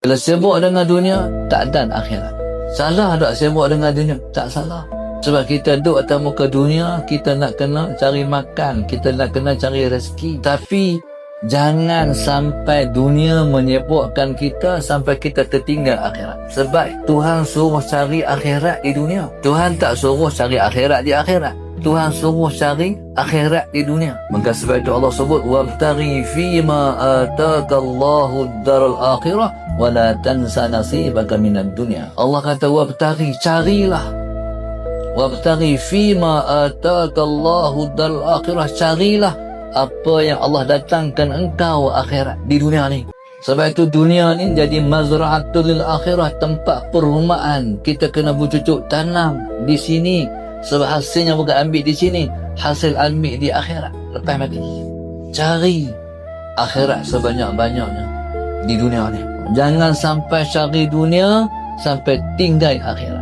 Bila sibuk dengan dunia, tak ada akhirat. Salah tak sibuk dengan dunia? Tak salah. Sebab kita duduk atas muka dunia, kita nak kena cari makan, kita nak kena cari rezeki. Tapi jangan sampai dunia menyibukkan kita sampai kita tertinggal akhirat. Sebab Tuhan suruh cari akhirat di dunia. Tuhan tak suruh cari akhirat di akhirat. Tuhan suruh cari akhirat di dunia. Maka sebab itu Allah sebut wabtaghi fima ataka Allahu ad-daral akhirah wa la tansa nasibaka minad dunya. Allah kata wabtaghi, carilah. Wabtaghi fima ataka Allahu ad-daral akhirah, carilah apa yang Allah datangkan engkau akhirat di dunia ni. Sebab itu dunia ni jadi mazra'atul lil akhirah, tempat perumahan. Kita kena bercucuk tanam di sini. Sebab hasilnya bukan ambil di sini, hasil ambil di akhirat lepas mati. Cari akhirat sebanyak-banyaknya di dunia ni. Jangan sampai cari dunia sampai tinggal akhirat.